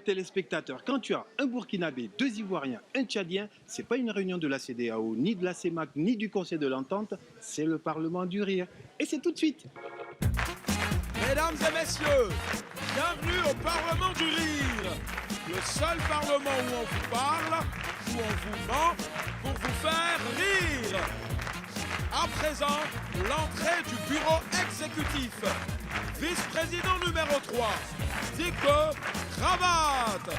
téléspectateurs, quand tu as un Burkinabé, 2 Ivoiriens, un Tchadien, c'est pas une réunion de la CEDEAO, ni de la CEMAC, ni du Conseil de l'Entente, c'est le Parlement du Rire. Et c'est tout de suite. Mesdames et messieurs, bienvenue au Parlement du Rire, le seul parlement où on vous parle, où on vous ment, pour vous faire rire. À présent, l'entrée du bureau exécutif. Vice-président numéro 3, Dico Cravate.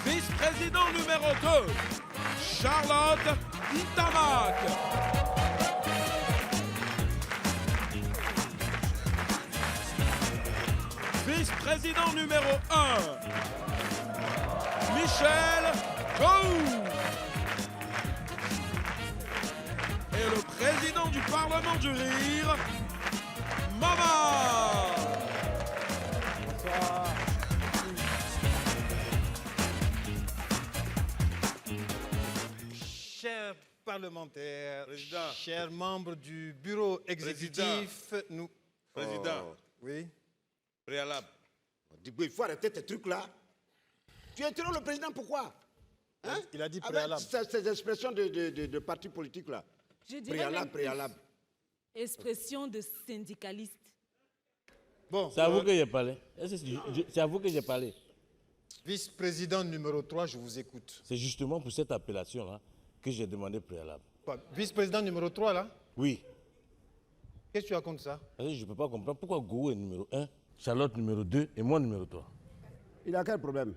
Vice-président numéro 2, Charlotte Ntamak. Vice-président numéro 1, Michel Chou. Et le président du Parlement du Rire, Mama. Bonsoir. Chers parlementaires, Président. chers membres du bureau exécutif, nous... Président. Oh, oui. Préalable. Digo, il faut arrêter tes trucs-là. Tu interromps le président, pourquoi? Hein? Il a dit Avec préalable. ces expressions de partis politiques là. Je dirais même Préalable. plus expression de syndicaliste. Bon, C'est à vous que j'ai parlé. C'est à vous que j'ai parlé. vice-président numéro 3, je vous écoute. C'est justement pour cette appellation-là que j'ai demandé préalable. Quoi, vice-président numéro 3, là? Oui. Qu'est-ce que tu racontes ça? Parce que je ne peux pas comprendre pourquoi Gou est numéro 1, Charlotte numéro 2 et moi numéro 3. Il a quel problème?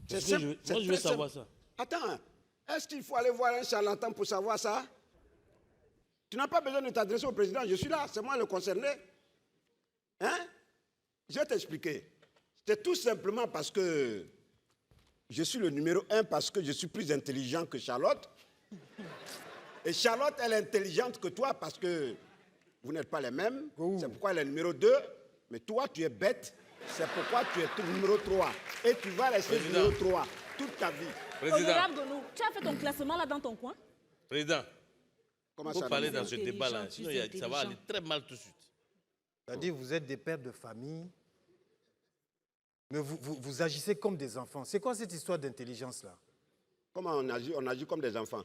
Moi, je veux savoir ça. Attends, est-ce qu'il faut aller voir un charlatan pour savoir ça? Tu n'as pas besoin de t'adresser au président, je suis là, c'est moi le concerné. Hein? Je vais t'expliquer. C'est tout simplement parce que je suis le numéro 1, parce que je suis plus intelligent que Charlotte. Et Charlotte, elle est intelligente que toi parce que vous n'êtes pas les mêmes. C'est pourquoi elle est numéro 2. Mais toi, tu es bête. C'est pourquoi tu es numéro 3. Et tu vas rester numéro 3 toute ta vie. Président. Honorable Gonou, tu as fait ton classement là dans ton coin? Président. Comment Il faut ça parler nous- dans ce débat-là, Intelligent, sinon plus ça va aller intelligent. très mal tout de suite. C'est-à-dire, vous êtes des pères de famille, mais vous agissez comme des enfants. C'est quoi cette histoire d'intelligence-là? Comment on agit comme des enfants?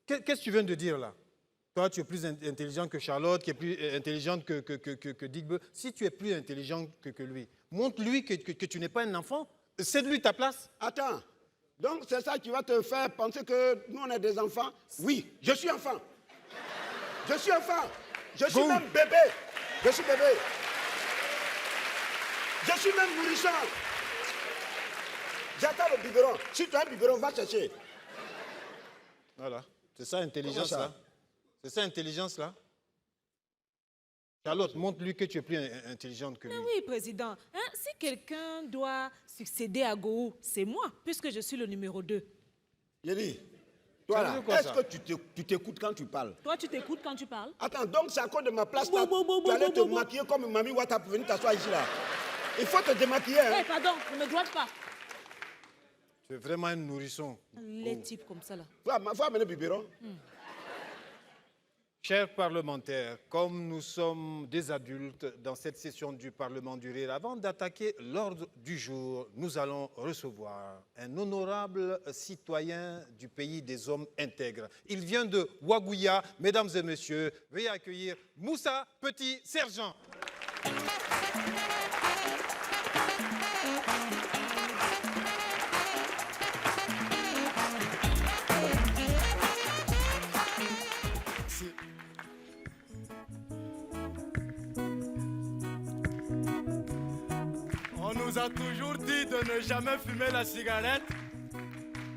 Qu'est-ce que tu viens de dire, là? Toi, tu es plus intelligent que Charlotte, qui est plus intelligente que Digbe. Si tu es plus intelligent que lui, montre-lui que tu n'es pas un enfant. Cède-lui ta place. Attends. Donc c'est ça qui va te faire penser que nous on est des enfants? Oui, je suis enfant. Je suis enfant. Je suis même bébé. Je suis bébé. Je suis même nourrisson. J'attends le biberon. Si tu as un biberon, va chercher. Voilà. C'est ça, intelligence, Comment ça? là? C'est ça, intelligence, là? Charlotte, montre-lui que tu es plus intelligente que lui. Mais oui, président. Hein, si quelqu'un doit succéder à Gou, c'est moi, puisque je suis le numéro 2. J'ai dit, toi Ça là, veut dire quoi, est-ce ça? que tu t'écoutes quand tu parles? Toi, tu t'écoutes quand tu parles? Attends, donc c'est à cause de ma place là. Bon, Tu allais te maquiller comme Mamie Ouattara pour venir t'asseoir ici là. Il faut te démaquiller. Eh, Hein? pardon, ne me droite pas. Tu es vraiment un nourrisson. Les types comme ça là. Faut amener le biberon. Chers parlementaires, comme nous sommes des adultes dans cette session du Parlement du Rire, avant d'attaquer l'ordre du jour, nous allons recevoir un honorable citoyen du pays des hommes intègres. Il vient de Ouagouya. Mesdames et messieurs, veuillez accueillir Moussa Petit Sergent. On nous a toujours dit de ne jamais fumer la cigarette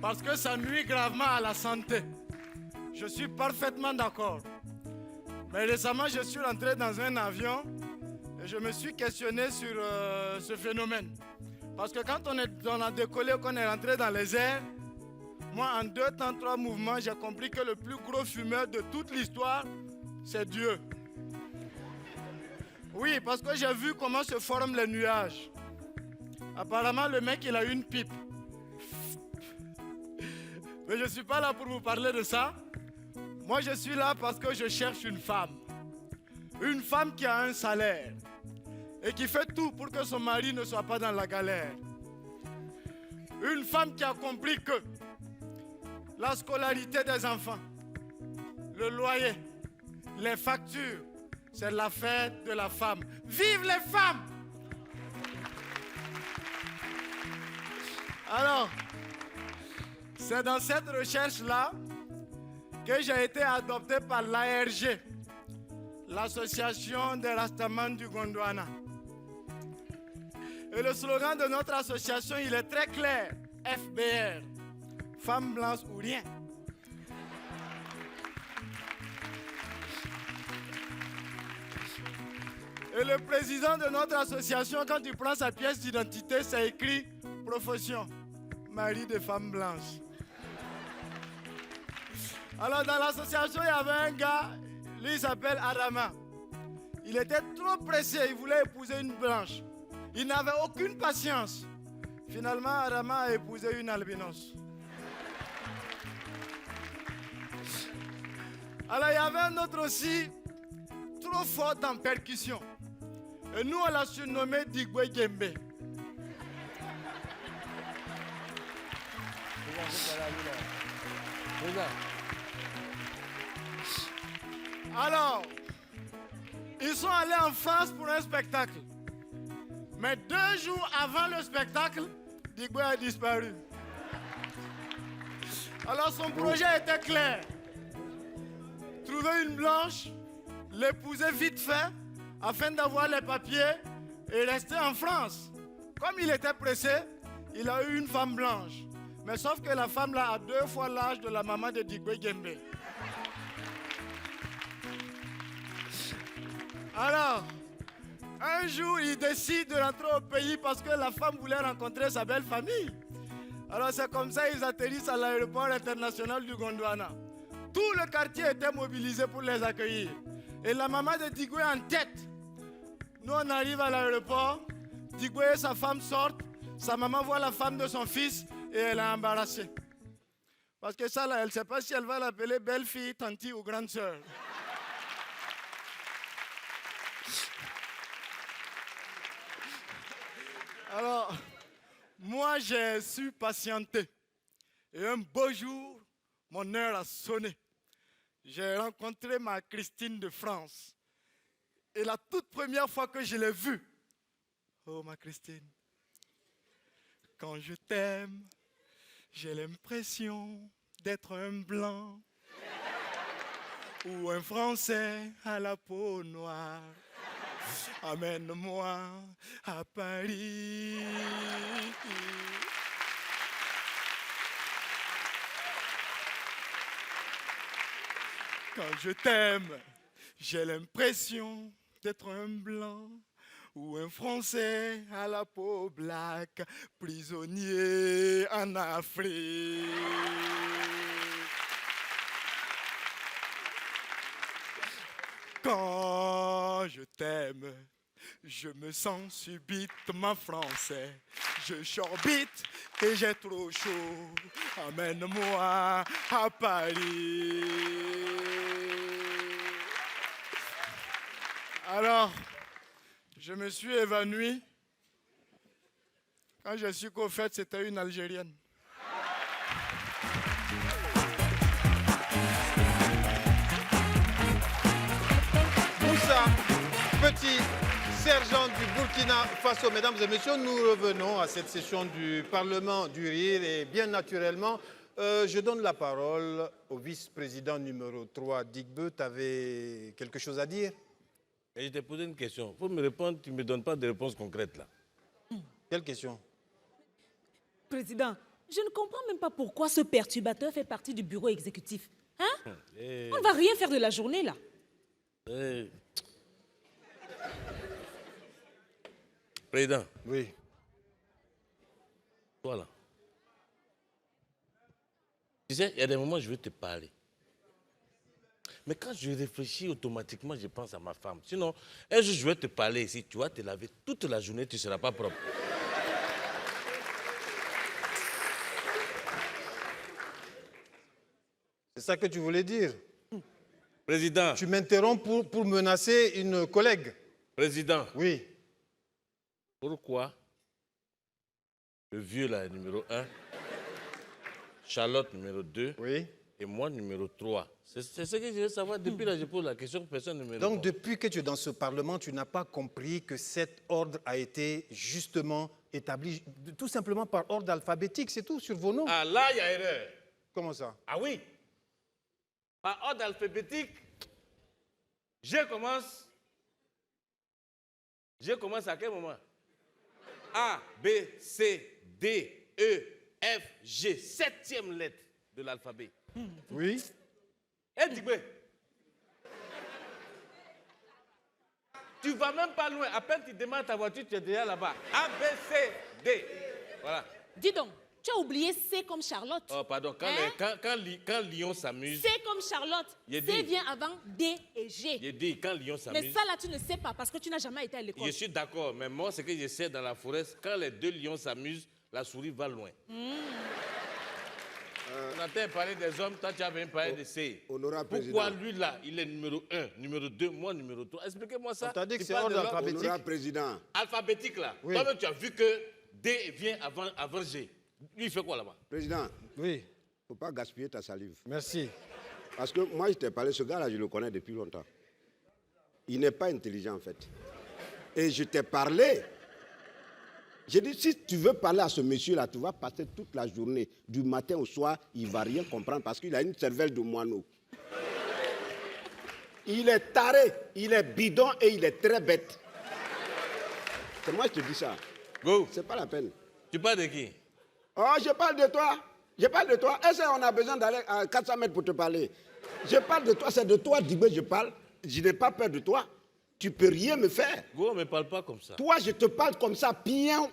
parce que ça nuit gravement à la santé. Je suis parfaitement d'accord. Mais récemment, je suis rentré dans un avion et je me suis questionné sur ce phénomène. Parce que quand on a décollé, qu'on est rentré dans les airs, moi, en 2 temps, 3 mouvements, j'ai compris que le plus gros fumeur de toute l'histoire, c'est Dieu. Oui, parce que j'ai vu comment se forment les nuages. Apparemment, le mec, il a une pipe. Mais je ne suis pas là pour vous parler de ça. Moi, je suis là parce que je cherche une femme. Une femme qui a un salaire et qui fait tout pour que son mari ne soit pas dans la galère. Une femme qui a compris que la scolarité des enfants, le loyer, les factures, c'est la fête de la femme. Vive les femmes! Alors, c'est dans cette recherche-là que j'ai été adopté par l'ARG, l'Association des Rastamans du Gondwana. Et le slogan de notre association, il est très clair. FBR, femme blanche ou rien. Et le président de notre association, quand il prend sa pièce d'identité, c'est écrit profession, mari de femme blanche. Alors dans l'association, il y avait un gars, lui il s'appelle Adama. Il était trop pressé, il voulait épouser une blanche. Il n'avait aucune patience. Finalement, Adama a épousé une albinos. Alors il y avait un autre aussi, trop fort en percussion. Et nous, on l'a surnommé Digwe Gembe. Alors, ils sont allés en France pour un spectacle. Mais 2 jours avant le spectacle, Digwe a disparu. Alors son projet était clair. Trouver une blanche, l'épouser vite fait, afin d'avoir les papiers et rester en France. Comme il était pressé, il a eu une femme blanche. Mais sauf que la femme là a 2 fois l'âge de la maman de Digwe Gembe. Alors, un jour, il décide de rentrer au pays parce que la femme voulait rencontrer sa belle famille. Alors c'est comme ça qu'ils atterrissent à l'aéroport international du Gondwana. Tout le quartier était mobilisé pour les accueillir. Et la maman de Digwe en tête. Nous, on arrive à l'aéroport, Digwe et sa femme sortent, sa maman voit la femme de son fils et elle est embarrassée. Parce que ça, là, elle ne sait pas si elle va l'appeler belle-fille, tantie ou grande sœur. Alors, moi, j'ai su patienter. Et un beau jour, mon heure a sonné. J'ai rencontré ma Christine de France. Et la toute première fois que je l'ai vue, oh ma Christine, quand je t'aime, j'ai l'impression d'être un blanc ou un Français à la peau noire. Amène-moi à Paris. Quand je t'aime, j'ai l'impression d'être un blanc ou un Français à la peau black, prisonnier en Afrique. Quand je t'aime, je me sens subitement français. Je chorbite et j'ai trop chaud. Amène-moi à Paris. Alors, je me suis évanoui quand j'ai su qu'au fait, c'était une Algérienne. Moussa, petit sergent du Burkina Faso. Mesdames et messieurs, nous revenons à cette session du Parlement du Rire et bien naturellement, je donne la parole au vice-président numéro 3, Digbe. Tu avais quelque chose à dire? Et je t'ai posé une question. Il faut me répondre, tu ne me donnes pas de réponse concrète là. Quelle question? Président, je ne comprends même pas pourquoi ce perturbateur fait partie du bureau exécutif. Hein? On ne va rien faire de la journée là. Président. Oui. Voilà. Tu sais, il y a des moments où je veux te parler. Mais quand je réfléchis automatiquement, je pense à ma femme. Sinon, un jour, je vais te parler ici, tu vas te laver toute la journée, tu ne seras pas propre. C'est ça que tu voulais dire? Président. Tu m'interromps pour menacer une collègue. Président. Oui. Pourquoi le vieux là, numéro 1, Charlotte numéro 2 Oui. et moi numéro 3? C'est ce que je veux savoir. Depuis là, je pose la question, personne ne me Donc, répond. depuis que tu es dans ce Parlement, tu n'as pas compris que cet ordre a été justement établi tout simplement par ordre alphabétique, c'est tout, sur vos noms. Ah là, il y a erreur. Comment ça? Ah oui. Par ordre alphabétique, je commence à quel moment? A, B, C, D, E, F, G. 7e lettre de l'alphabet. Oui. Eh, Digbe, tu vas même pas loin. À peine tu démarres ta voiture, tu es déjà là-bas. A, B, C, D. Voilà. Dis donc, tu as oublié C comme Charlotte. Oh, pardon. Quand Lyon s'amuse, C comme Charlotte. J'ai C dit. vient avant D et G. j'ai dit quand Lyon Mais s'amuse. ça là, tu ne sais pas parce que tu n'as jamais été à l'école. Je suis d'accord, mais moi, ce que je sais dans la forêt, quand les deux lions s'amusent, la souris va loin. On a parlé des hommes, toi tu as même parlé de C. Honorable Pourquoi président. lui là, il est numéro 1, numéro 2, moi numéro 3? Expliquez-moi ça. On t'a dit que Tu c'est parles de ordre l'ordre alphabétique. Honorable président, alphabétique là. Oui. Toi-même, tu as vu que D vient avant G. Lui, il fait quoi là-bas? président, Oui. il ne faut pas gaspiller ta salive. Merci. Parce que moi, je t'ai parlé, ce gars-là, je le connais depuis longtemps. Il n'est pas intelligent, en fait. Et je t'ai parlé. J'ai dit, si tu veux parler à ce monsieur-là, tu vas passer toute la journée, du matin au soir, il ne va rien comprendre parce qu'il a une cervelle de moineau. Il est taré, il est bidon et il est très bête. C'est moi qui te dis ça. Go. C'est pas la peine. Tu parles de qui? Oh, je parle de toi. Je parle de toi. Est-ce qu'on a besoin d'aller à 400 mètres pour te parler? Je parle de toi, c'est de toi, Digbe, je parle. Je n'ai pas peur de toi. Tu peux rien me faire. Go, ne me parle pas comme ça. Toi, je te parle comme ça, bien.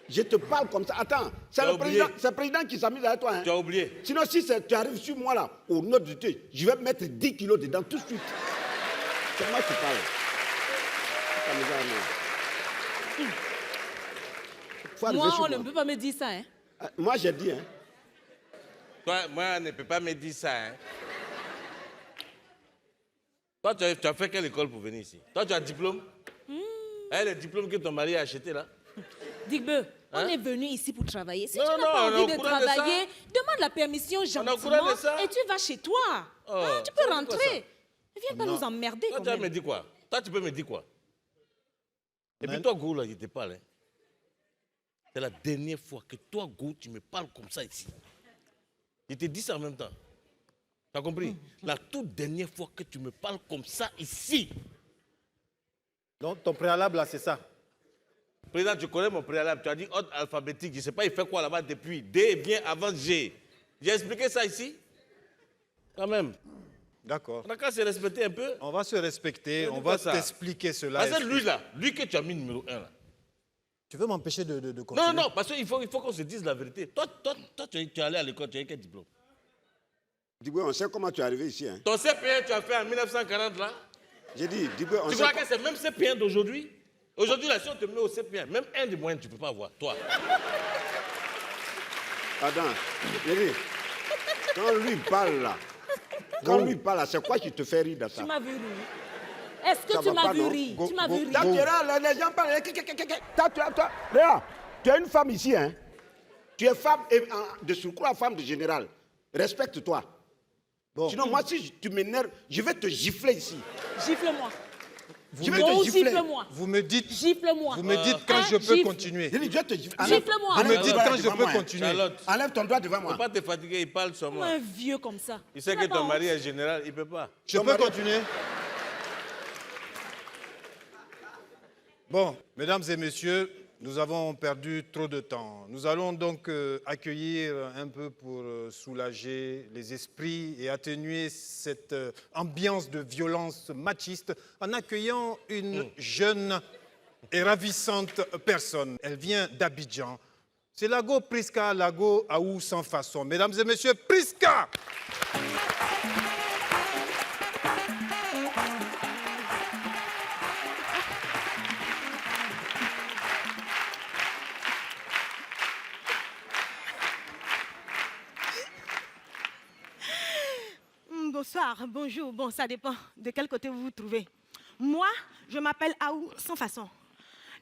Je te parle comme ça. Attends, c'est Tu as oublié. le président qui s'amuse avec toi. Hein. Tu as oublié. Sinon, si tu arrives sur moi, là, au nom de Dieu, je vais mettre 10 kilos dedans tout de suite. C'est moi qui parle. Faut arriver Moi, sur on ne peut pas me dire ça. Hein. Moi, j'ai dit, hein. Toi, moi, on ne peut pas me dire ça. Hein. Toi, tu as fait quelle école pour venir ici? Toi, tu as un diplôme? Le diplôme que ton mari a acheté là? Digbe, on Hein? est venu ici pour travailler. Si Non, tu n'as non, pas on est envie au de courant de ça. travailler, demande la permission au gentiment courant de ça. et tu vas chez toi. Oh, Hein, tu ça peux veut dire quoi, rentrer. Viens pas Non. nous emmerder Toi, quand tu vas même. me dire quoi? Toi, tu peux me dire quoi? Et puis Mais- toi, Go, là, je te parle. Hein. C'est la dernière fois que toi, Go, tu me parles comme ça ici. Je te dis ça en même temps. Tu as compris? La toute dernière fois que tu me parles comme ça ici. Donc, ton préalable, là, c'est ça. Président, tu connais mon préalable. Tu as dit ordre alphabétique. Je ne sais pas, il fait quoi là-bas depuis. D vient avant G. J'ai expliqué ça ici? Quand même. D'accord. On a qu'à se respecter un peu. On va se respecter, Mais on dis va pas ça. t'expliquer cela. Parce que lui, là, lui que tu as mis numéro 1, là. Tu veux m'empêcher de continuer? Non, non, parce qu'il faut qu'on se dise la vérité. Toi, tu es allé à l'école, tu as eu quel diplôme? Digbe, on sait comment tu es arrivé ici. Hein. Ton CP1, tu as fait en 1940, là. J'ai dit, Digbe, on Tu sait. crois que c'est même CP1 d'aujourd'hui? Aujourd'hui, là, si on te met au CP1, même un des moyens, tu ne peux pas avoir, toi. Attends, j'ai dit, quand lui parle là, c'est quoi qui te fait rire de ça? Tu m'as vu rire. Est-ce Ça que tu va m'as pas, vu non? rire? Go- Tu m'as go- vu Là, rire. tu es là, les gens parlent. Toi, Léa, tu es une femme ici, hein? Tu es femme, et, de surcroît, femme de général. Respecte-toi. Bon. Sinon, moi, si tu m'énerves, je vais te gifler ici. Gifle-moi. Je vais Bon, te gifler. gifle-moi. Vous me dites, Gifle-moi. vous me dites quand Hein, je peux gifle. continuer. J'ai dit, je vais te gifler. Gifle-moi. Vous me dites ton doigt quand je devant peux moi, hein. continuer. Charlotte, Enlève ton doigt devant il ne moi. faut pas te fatiguer, il parle sur moi. Un vieux comme ça. Il sait Tu que n'as pas ton mari honte. est général, il ne peut pas. Je peux continuer? Bon, mesdames et messieurs, nous avons perdu trop de temps. Nous allons donc accueillir un peu pour soulager les esprits et atténuer cette ambiance de violence machiste en accueillant une jeune et ravissante personne. Elle vient d'Abidjan. C'est Lago Priska, Lago Aou sans façon. Mesdames et messieurs, Priska! bonsoir, bonjour. Bon, ça dépend de quel côté vous vous trouvez. Moi, je m'appelle Aou sans façon.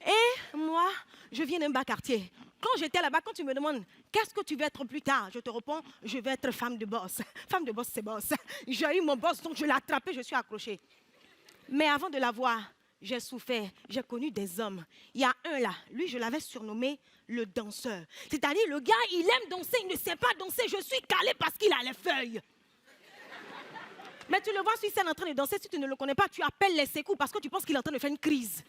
Et moi, je viens d'un bas quartier. Quand j'étais là-bas, quand tu me demandes qu'est-ce que tu veux être plus tard, je te réponds, je vais être femme de boss. Femme de boss, c'est boss. J'ai eu mon boss, donc je l'ai attrapé, je suis accrochée. Mais avant de l'avoir, j'ai souffert, j'ai connu des hommes. Il y a un là, lui, je l'avais surnommé le danseur. C'est-à-dire, le gars, il aime danser, il ne sait pas danser. Je suis calée parce qu'il a les feuilles. Mais tu le vois sur scène en train de danser, si tu ne le connais pas, tu appelles les secours parce que tu penses qu'il est en train de faire une crise.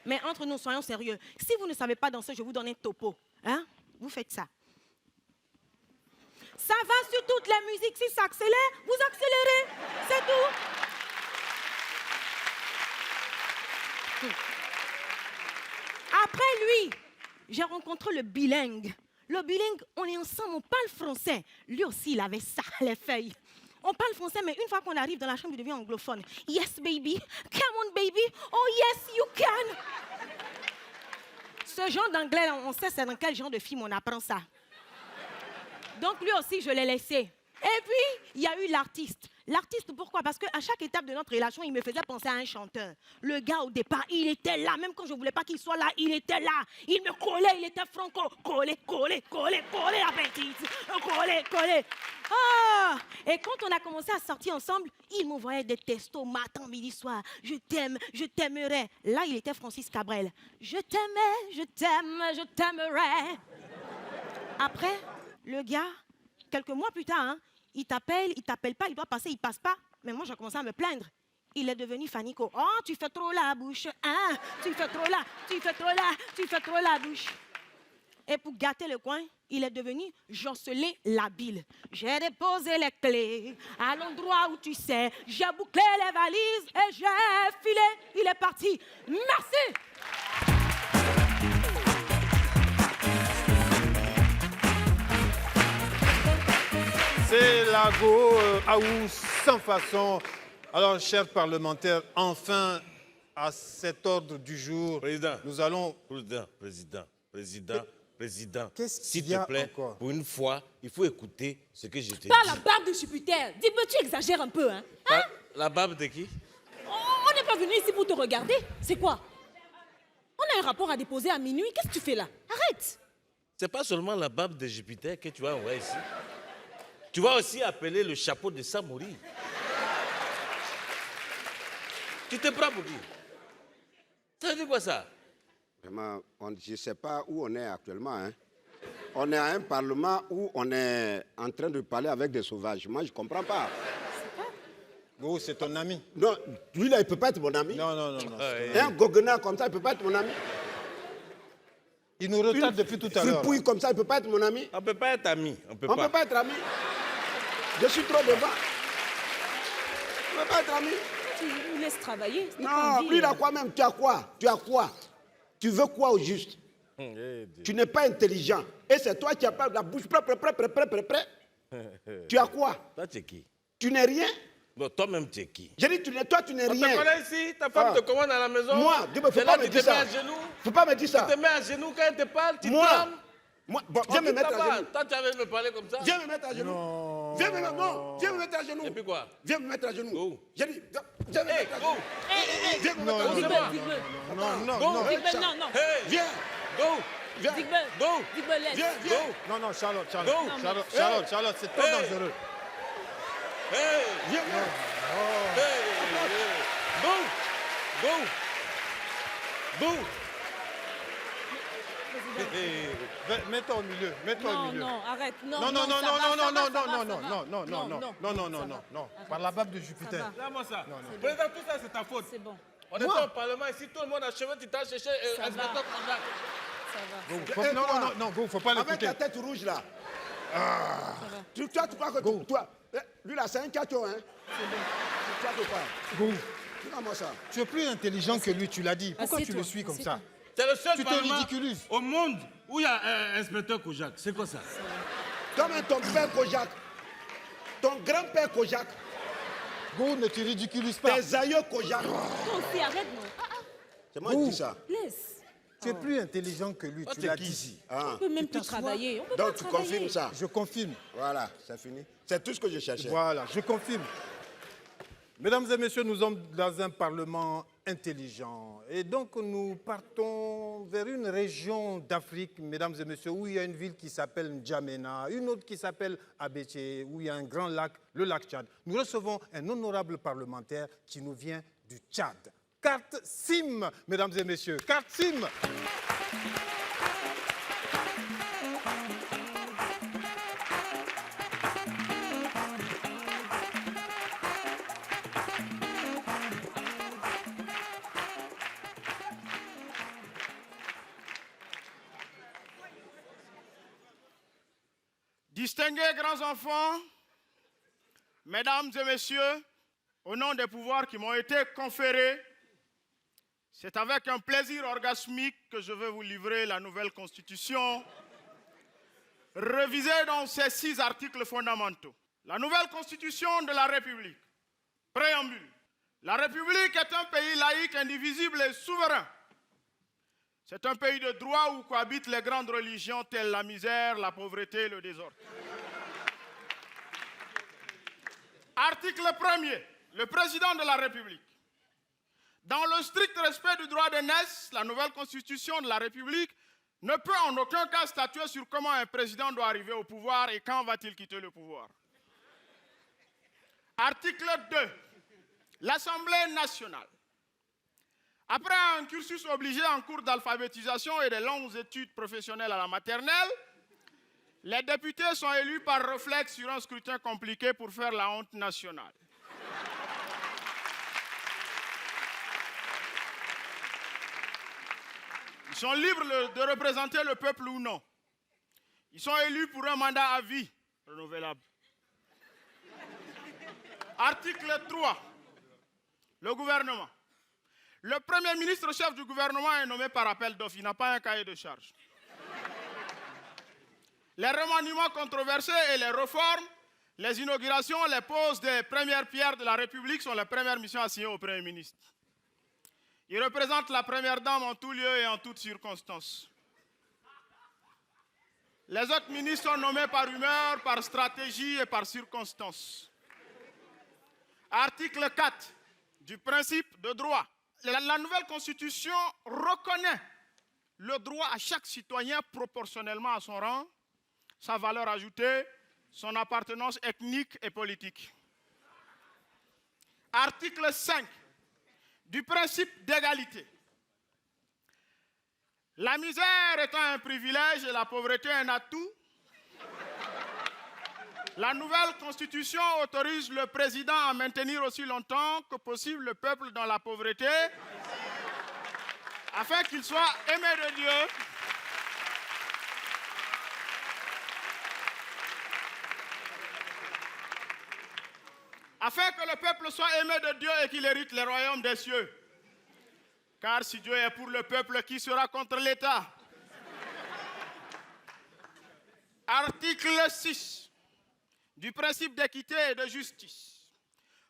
Mais entre nous, soyons sérieux. Si vous ne savez pas danser, je vous donne un topo. Hein? Vous faites ça. Ça va sur toutes les musiques. Si ça accélère, vous accélérez. C'est tout. Après lui, j'ai rencontré le bilingue. Le bilingue, on est ensemble, on parle français. Lui aussi, il avait ça, les feuilles. On parle français, mais une fois qu'on arrive dans la chambre, il devient anglophone. Yes, baby. Come on, baby. Oh, yes, you can. Ce genre d'anglais, on sait c'est dans quel genre de film on apprend ça. Donc, lui aussi, je l'ai laissé. Et puis, il y a eu l'artiste. L'artiste, pourquoi? Parce qu'à chaque étape de notre relation, il me faisait penser à un chanteur. Le gars, au départ, il était là. Même quand je ne voulais pas qu'il soit là, il était là. Il me collait, il était franco. Collé, la petite. Collé. Ah! Et quand on a commencé à sortir ensemble, il m'envoyait des textos matin, midi, soir. Je t'aime, je t'aimerais. Là, il était Francis Cabrel. Je t'aimais, je t'aime, je t'aimerais. Après, le gars, quelques mois plus tard, hein, il t'appelle pas, il doit passer, il passe pas. Mais moi, j'ai commencé à me plaindre. Il est devenu Fanico. Oh, tu fais trop la bouche, hein? Tu fais trop la bouche. Et pour gâter le coin, il est devenu Jocelyn Labille. J'ai déposé les clés à l'endroit où tu sais. J'ai bouclé les valises et j'ai filé. Il est parti. Merci. C'est Lago Aou sans façon. Alors, chers parlementaires, enfin, à cet ordre du jour, Président. nous allons... Président, Qu'est-ce s'il qu'il y a te plaît, encore? pour une fois, il faut écouter ce que je te dis. Pas la barbe de Jupiter. Dis-moi, tu exagères un peu, hein? La barbe de qui? On n'est pas venu ici pour te regarder. C'est quoi? On a un rapport à déposer à minuit. Qu'est-ce que tu fais là? Arrête. C'est pas seulement la barbe de Jupiter que tu vas envoyer ici. Tu vas aussi appeler le chapeau de Samori. Tu te prends pour qui? Ça veut dire quoi ça? Vraiment, je ne sais pas où on est actuellement. Hein. On est à un parlement où on est en train de parler avec des sauvages. Moi, je ne comprends pas. Go, c'est ton ami. Non, lui là, il ne peut pas être mon ami. Non. Et un goguenard comme ça, il ne peut pas être mon ami. Il nous retarde depuis tout à l'heure. Fripouille comme ça, il ne peut pas être mon ami. On ne peut pas être amis. On On ne peut pas être ami. Je suis trop devant. On ne peut pas être ami. Tu nous laisses travailler. Non, lui là, quoi même? Tu as quoi? Tu veux quoi au juste? Tu n'es pas intelligent. Et c'est toi qui as pas la bouche prêt. Tu as quoi? Toi, tu es qui? Tu n'es rien. Non, toi-même, tu es qui? J'ai dit, toi, tu n'es On rien. te connaît ici, ta femme te commande à la maison. Moi, il ne faut C'est pas là me tu dire te mets ça. à genoux. Faut pas me dire ça. Tu te mets à genoux quand elle te parle, tu Moi, trembles. bon, viens me mettre à genoux. Toi, tu avais me parler comme ça. Viens me mettre à genoux. Viens me mettre à genoux. Et puis quoi? Viens me mettre à genoux. Go. J'ai dit, viens me mettre à genoux. Viens me mettre à genoux. Non. Hey, Viens. go. Viens. Go. Viens. Non, Charlotte, Go. Charlotte, c'est trop Hey. dangereux. Hey. Viens. Hey. Go. Mets-toi au milieu, Non, arrête. Non. Non. Par la barbe de Jupiter. Regarde-moi ça. Président, tout ça, c'est ta faute. C'est bon. On est au Parlement ici, tout le monde a cheveux, tu t'as cherché un inspecteur contact. Ça va. Non, Go, faut pas Avec l'écouter. ta tête rouge là. Tu crois que toi, lui là, c'est un cateau, hein? Tu crois que quoi? Go, Regarde-moi ça. tu es plus intelligent que lui, tu l'as dit. Pourquoi tu Assieds-toi, le suis comme assieds-toi. ça? C'est le seul Tu te Parlement ridiculises. au monde où il y a un inspecteur Kojak. C'est quoi ça? Comme ton père Kojak, ton grand-père Kojak, Go, ne te ridiculise pas. tes aïeux Kojak. Toi aussi, arrête, non. C'est moi qui dis ça. Laisse. Tu es plus intelligent que lui, Toi, tu t'es l'as qui dit. ici? Ah. On peut même plus t'assois. travailler. On peut Donc pas tu travailler. confirmes ça. Je confirme. Voilà, c'est fini. C'est tout ce que je cherchais. Voilà, je confirme. Mesdames et messieurs, nous sommes dans un parlement intelligent. Et donc, nous partons vers une région d'Afrique, mesdames et messieurs, où il y a une ville qui s'appelle N'Djamena, une autre qui s'appelle Abéché, où il y a un grand lac, le lac Tchad. Nous recevons un honorable parlementaire qui nous vient du Tchad. Carte SIM, mesdames et messieurs, carte SIM. Distingués grands enfants, mesdames et messieurs, au nom des pouvoirs qui m'ont été conférés, c'est avec un plaisir orgasmique que je vais vous livrer la nouvelle constitution, révisée dans ses 6 articles fondamentaux. La nouvelle constitution de la République. Préambule. La République est un pays laïque, indivisible et souverain. C'est un pays de droit où cohabitent les grandes religions telles la misère, la pauvreté et le désordre. Article 1er. Le président de la République. Dans le strict respect du droit d'aînesse, la nouvelle constitution de la République ne peut en aucun cas statuer sur comment un président doit arriver au pouvoir et quand va-t-il quitter le pouvoir. Article 2. L'Assemblée nationale. Après un cursus obligé en cours d'alphabétisation et de longues études professionnelles à la maternelle, les députés sont élus par réflexe sur un scrutin compliqué pour faire la honte nationale. Ils sont libres de représenter le peuple ou non. Ils sont élus pour un mandat à vie, renouvelable. Article 3. Le gouvernement. Le Premier ministre chef du gouvernement est nommé par appel d'offres. Il n'a pas un cahier de charge. Les remaniements controversés et les réformes, les inaugurations, les poses des premières pierres de la République sont les premières missions assignées au Premier ministre. Il représente la première dame en tout lieu et en toutes circonstances. Les autres ministres sont nommés par humeur, par stratégie et par circonstance. Article 4 du principe de droit. La nouvelle constitution reconnaît le droit à chaque citoyen proportionnellement à son rang, sa valeur ajoutée, son appartenance ethnique et politique. Article 5 du principe d'égalité. La misère étant un privilège et la pauvreté un atout, la nouvelle constitution autorise le président à maintenir aussi longtemps que possible le peuple dans la pauvreté, afin qu'il soit aimé de Dieu, afin que le peuple soit aimé de Dieu et qu'il hérite les royaumes des cieux. Car si Dieu est pour le peuple, qui sera contre l'État? Article 6 du principe d'équité et de justice.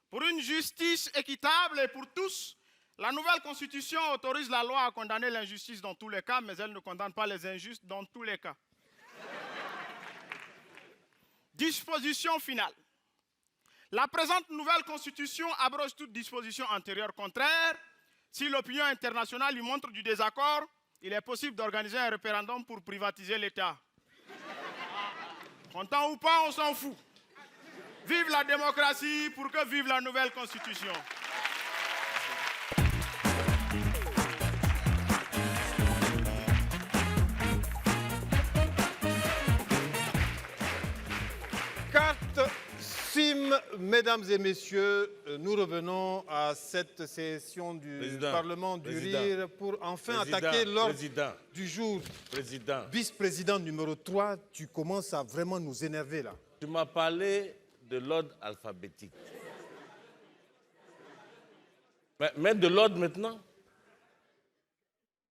Pour une justice équitable et pour tous, la nouvelle constitution autorise la loi à condamner l'injustice dans tous les cas, mais elle ne condamne pas les injustes dans tous les cas. Disposition finale. La présente nouvelle constitution abroge toute disposition antérieure contraire. Si l'opinion internationale lui montre du désaccord, il est possible d'organiser un référendum pour privatiser l'État. Content ou pas, on s'en fout. Vive la démocratie pour que vive la nouvelle constitution. Carte SIM, mesdames et messieurs, nous revenons à cette session du Parlement du Rire pour enfin attaquer l'ordre du jour. Vice-président numéro 3, tu commences à vraiment nous énerver là. Tu m'as parlé de l'ordre alphabétique. Mais mettre de l'ordre maintenant.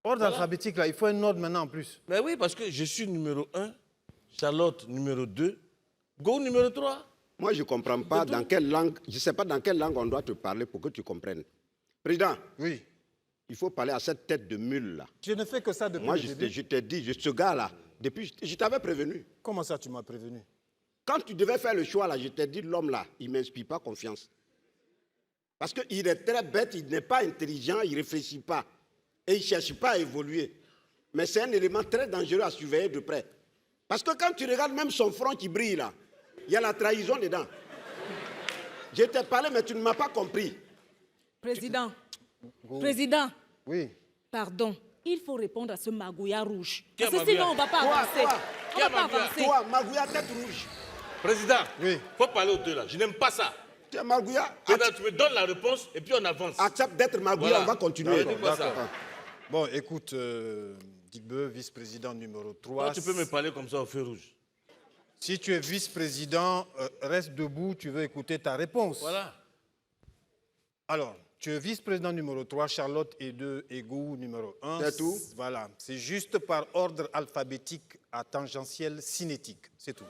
Ordre alphabétique là, il faut un ordre maintenant en plus. Mais oui, parce que je suis numéro 1, Charlotte numéro 2, Go numéro 3. Moi, je ne comprends pas dans quelle langue, je ne sais pas dans quelle langue on doit te parler pour que tu comprennes. Président, oui. il faut parler à cette tête de mule là. Je ne fais que ça depuis Moi, le je début. t'ai dit, ce gars-là, depuis, je t'avais prévenu. Comment ça, tu m'as prévenu? Quand tu devais faire le choix, là, je t'ai dit, l'homme là, il ne m'inspire pas confiance. Parce qu'il est très bête, il n'est pas intelligent, il ne réfléchit pas. Et il ne cherche pas à évoluer. Mais c'est un élément très dangereux à surveiller de près. Parce que quand tu regardes même son front qui brille là, il y a la trahison dedans. Je t'ai parlé, mais tu ne m'as pas compris. Président, Président, Oui. pardon, il faut répondre à ce magouillard rouge. Quel Parce que sinon, on ne va pas Toi, avancer. toi, On ne va pas avancer. Toi, Magouya, tête rouge. Président, Oui. faut parler aux deux là. Je n'aime pas ça. Tu es Magouya. Président, tu me donnes la réponse et puis on avance. Accepte d'être Magouya, Voilà. on va continuer. D'accord, d'accord. Bon, écoute, Digbeu, vice-président numéro 3. Toi, tu peux me parler comme ça au feu rouge. Si tu es vice-président, reste debout, tu veux écouter ta réponse. Voilà. Alors, tu es vice-président numéro 3, Charlotte Égou numéro 1. C'est tout? Voilà. C'est juste par ordre alphabétique à tangentiel cinétique. C'est tout.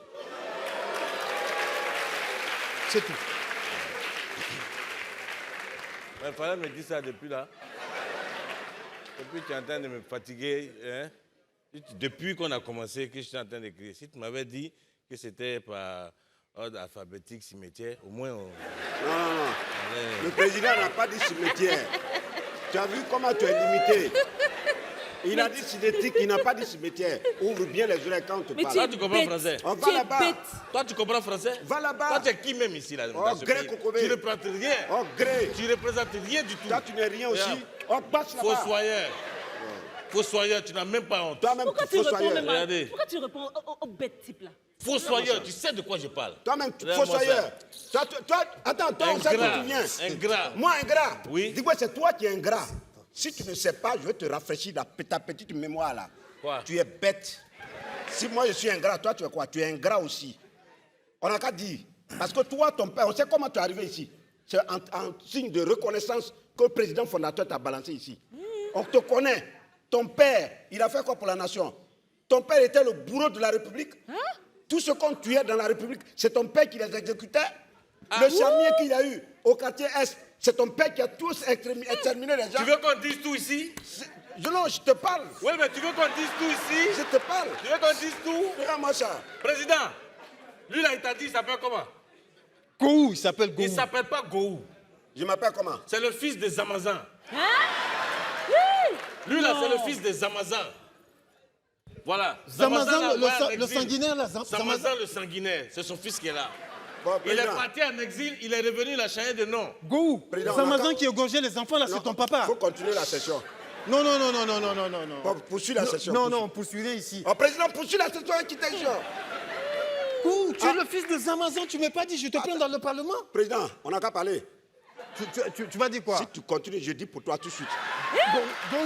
C'est tout. Il fallait me dire ça depuis là. Depuis tu es en train de me fatiguer. Hein? Depuis qu'on a commencé, que je suis en train d'écrire. Si tu m'avais dit que c'était par ordre alphabétique, cimetière, au moins on... Non. Le président n'a pas dit cimetière. Tu as vu comment tu es limité. Il a dit cinétique, il n'a pas dit cimetière. Ouvre bien les oreilles quand on te Mais parle. Toi, tu comprends bête. français? On Tu va es là-bas. bête. Toi, tu comprends français? Va là-bas. Toi, tu es qui même ici là, dans ce grec, pays? Kokobé. Tu ne représentes rien. Oh, gré. Tu ne représentes rien du tout. Toi, tu n'es rien aussi. Regarde. On passe là-bas. Fossoyeur. Fossoyeur, tu n'as même pas honte. Toi-même, Pourquoi tu tu réponds fossoyeur. même Regardez. Pourquoi tu réponds au bête type là? Fossoyeur, tu sais de quoi je parle. Toi-même, tu Regarde-moi fossoyeur. Toi, attends, toi, on sait Ingrat. d'où tu viens. Ingrat. Moi, ingrat. Oui. Dis-moi, c'est toi qui es ingrat. Si tu ne sais pas, je vais te rafraîchir ta petite mémoire là. Quoi? Tu es bête. Si moi je suis ingrat, toi tu es quoi? Tu es ingrat aussi. On n'a qu'à dire. Parce que toi, ton père, on sait comment tu es arrivé ici. C'est en signe de reconnaissance que le président fondateur t'a balancé ici. On te connaît. Ton père, il a fait quoi pour la nation? Ton père était le bourreau de la République. Tout ce qu'on tuait dans la République, c'est ton père qui les exécutait. Le charnier qu'il y a eu au quartier Est, c'est ton père qui a tous exterminé les gens. Tu veux qu'on dise tout ici? Non, je te parle. Oui, mais tu veux qu'on dise tout ici? Je te parle. Tu veux qu'on dise tout? Regarde-moi ça. Président, lui là, il t'a dit, il s'appelle comment? Gou, il s'appelle Gou. Il s'appelle pas Gou. Je m'appelle comment? C'est le fils des Amazans. Hein? Lui là, Non. c'est le fils des Amazans. Voilà. Zamazan, là, voilà, le l'exil. sanguinaire, là. Zamazan, le sanguinaire. C'est son fils qui est là. Bon, Il est président. parti en exil, il est revenu, il a changé de nom. Gou, Président, Zamazan on a- qui égorgeait les enfants, là, c'est ton papa. Il faut continuer la session. Non. Bon, poursuis la session. Non, on poursuit rien ici. Oh, président, poursuis la session et quitte les gens. Gou, tu es le fils de Zamazan, tu m'as pas dit, je te plains dans le Parlement. Président, on n'a qu'à parler. Tu vas dire quoi? Si tu continues, je dis pour toi tout de suite. Gou,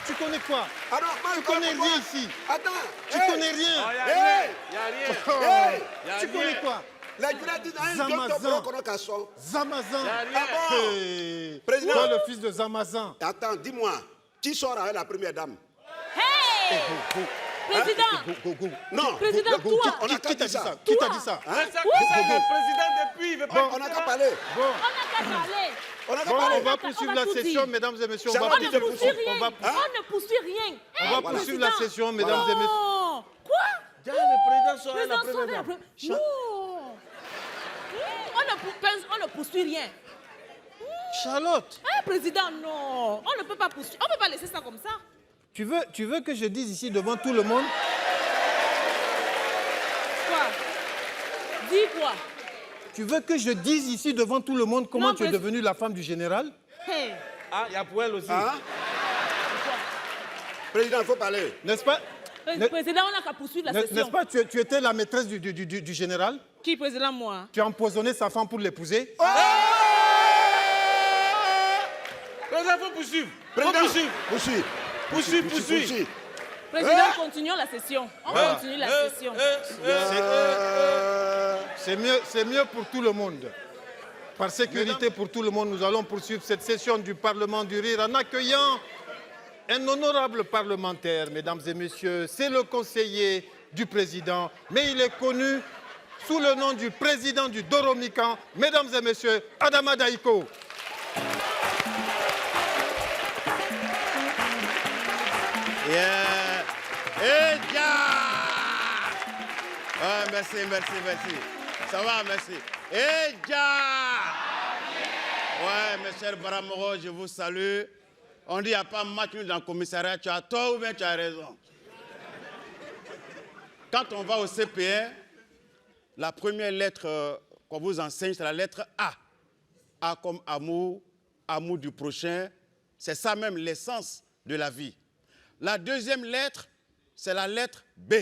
tu connais quoi? Ah non, moi, je Tu connais connais rien quoi? ici. Attends. Tu hey, connais rien. Hey, Il n'y a rien. hey, Y a Tu rien. connais quoi? la Guinée dit dans un Zamazan. docteur bloc, on a qu'à son. Zamazan. Y a rien. Ah bon? Hey. Président. Toi, le fils de Zamazan. Attends, dis-moi, qui sort avec la première dame? Hey! Président! Go. Non. Président, Go, toi! On a Qui qu'à t'a dire dit ça? ça. Qui t'a dit ça? Mais ça, c'est le président depuis, il veut pas. On n'a qu'à parler. Bon, On n'a qu'à parler! On n'a qu'à bon, parler. on va on poursuivre va la tout session, dire. mesdames et messieurs. Ça On va, va On ne tu te poursuit poursuis. rien! on va- On ne poursuit rien! On va poursuivre la session, mesdames et messieurs. Oh! Quoi? Déjà, le président sort à la Président première Sauvé, dame. non! On ne poursuit rien. Charlotte, Hein, président, non! On ne peut pas poursuivre. On ne peut pas laisser ça comme ça. tu veux que je dise ici devant tout le monde? Quoi? Dis quoi? Tu veux que je dise ici devant tout le monde comment Non, tu es président. devenue la femme du général? Hey! Ah, il y a pour elle aussi. Hein? Président, il faut parler. N'est-ce pas? Ne- Président, on n'a qu'à poursuivre la N'est-ce session. pas, tu étais la maîtresse du général? Qui, président, moi? Tu as empoisonné sa femme pour l'épouser? Président, faut poursuivre. Faut Président, poursuivre. poursuis. Président, continuons la session. On continue la session. C'est mieux pour tout le monde. Par sécurité pour tout le monde, nous allons poursuivre cette session du Parlement du Rire en accueillant un honorable parlementaire, mesdames et messieurs. C'est le conseiller du président, mais il est connu sous le nom du président du Doromican, mesdames et messieurs, Adama Daïko. Yeah. Et ouais, merci. Ça va, merci. Et ouais, mes chers Baramoro, je vous salue. On dit qu'il n'y a pas match dans le commissariat. Tu as tort ou bien tu as raison. Quand on va au CP1, la première lettre qu'on vous enseigne, c'est la lettre A. A comme amour, amour du prochain. C'est ça même l'essence de la vie. La deuxième lettre, c'est la lettre B,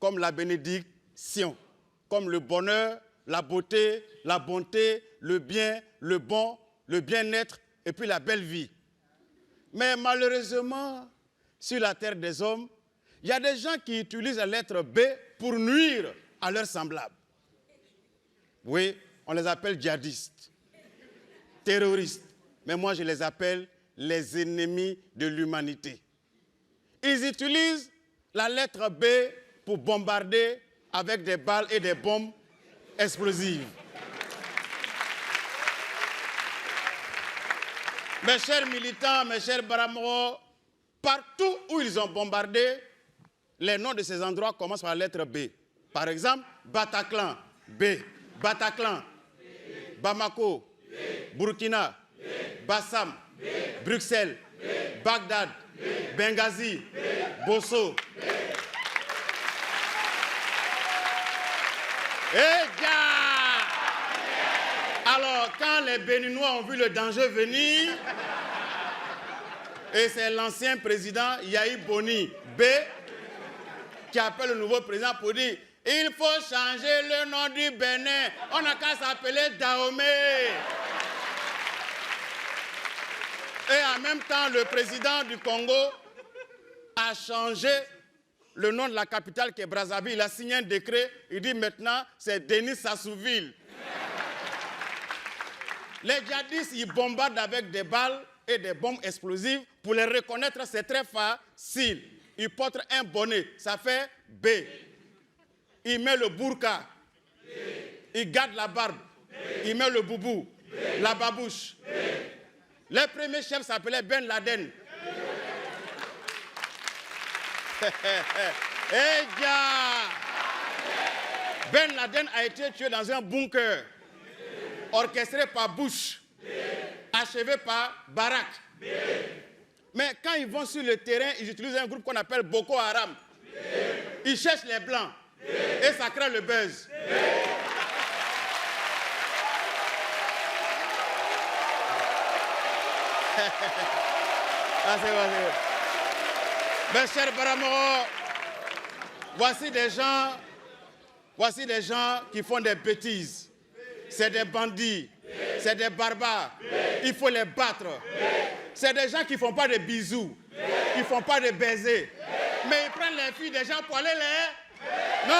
comme la bénédiction, comme le bonheur, la beauté, la bonté, le bien, le bon, le bien-être et puis la belle vie. Mais malheureusement, sur la terre des hommes, il y a des gens qui utilisent la lettre B pour nuire à leurs semblables. Oui, on les appelle djihadistes, terroristes, mais moi je les appelle les ennemis de l'humanité. Ils utilisent la lettre B pour bombarder avec des balles et des bombes explosives. Mes chers militants, mes chers Baramoro, partout où ils ont bombardé, les noms de ces endroits commencent par la lettre B. Par exemple, Bataclan, B. Bataclan, B. Bamako, B. Burkina, B. Bassam, B. Bruxelles, B. Bagdad, B. Benghazi, B. Bosso. B. Alors, quand les Béninois ont vu le danger venir, et c'est l'ancien président Yahi Boni, B, qui appelle le nouveau président pour dire « Il faut changer le nom du Bénin, on n'a qu'à s'appeler Dahomey ». Et en même temps, le président du Congo a changé le nom de la capitale qui est Brazzaville. Il a signé un décret, il dit maintenant c'est Denis Sassouville. Les djihadistes, ils bombardent avec des balles et des bombes explosives. Pour les reconnaître, c'est très facile. Ils portent un bonnet, ça fait B. Il met le burqa. B. Il garde la barbe. B. Il met le boubou. B. La babouche. B. Les premiers chefs s'appelaient Ben Laden. Ben Laden a été tué dans un bunker, orchestré par Bush, achevé par Barak. Mais quand ils vont sur le terrain, ils utilisent un groupe qu'on appelle Boko Haram. Ils cherchent les blancs et ça crée le buzz. Ah, c'est bon. Mes chers Baramoro, voici des gens qui font des bêtises. C'est des bandits, c'est des barbares. Il faut les battre. C'est des gens qui ne font pas de bisous, qui ne font pas de baisers. Mais ils prennent les filles des gens pour aller les... Non!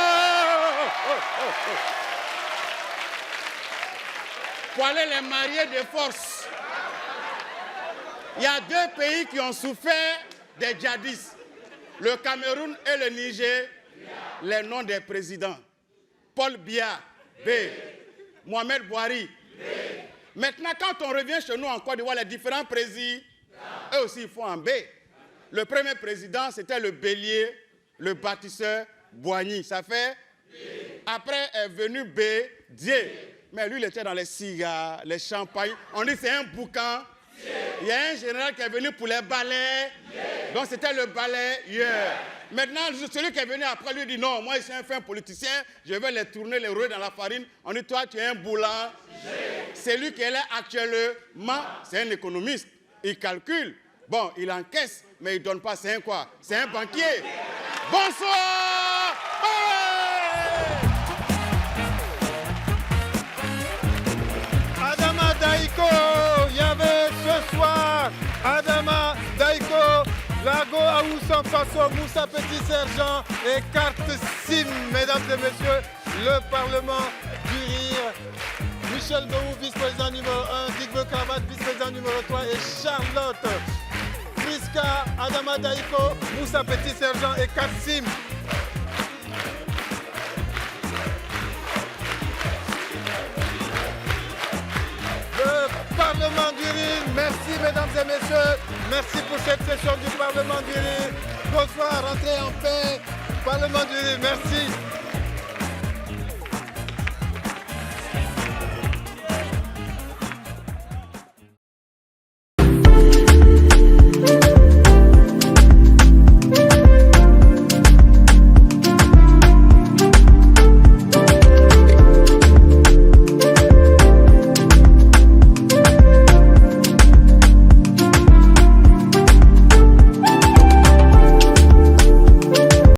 Pour aller les marier de force. Il y a deux pays qui ont souffert des djihadistes. Le Cameroun et le Niger. Les noms des présidents. Paul Biya, B. Mohamed Bouhari. B. Maintenant, quand on revient chez nous en Côte d'Ivoire, les différents présidents, eux aussi, ils font en B. Le premier président, c'était le bélier, le bâtisseur Boigny. Ça fait B. Après est venu B, Dieu. Mais lui, il était dans les cigares, les champagnes. On dit c'est un boucan. Il y a un général qui est venu pour les balais. Donc c'était le balayeur. Maintenant, celui qui est venu après lui dit non, moi je suis un fin politicien, je vais les tourner, les rouer dans la farine. On dit toi tu es un boulanger. C'est lui qui est là actuellement, c'est un économiste. Il calcule. Bon, il encaisse, mais il ne donne pas. C'est un quoi? C'est un banquier. Bonsoir! Adama Daiko, il y avait ce soir Adama Daiko, Lago Aoussan Faso, Moussa Petit Sergent et Carte Sim, mesdames et messieurs, le Parlement du Rire. Michel Behou, vice-président numéro 1, Digbe Kravat, vice-président numéro 3 et Charlotte Friska, Adama Daiko, Moussa Petit Sergent et Carte Sim. Le Parlement du Rire, merci mesdames et messieurs. Merci pour cette session du Parlement du Rire. Bonsoir, rentrez en paix. Parlement du Rire, merci.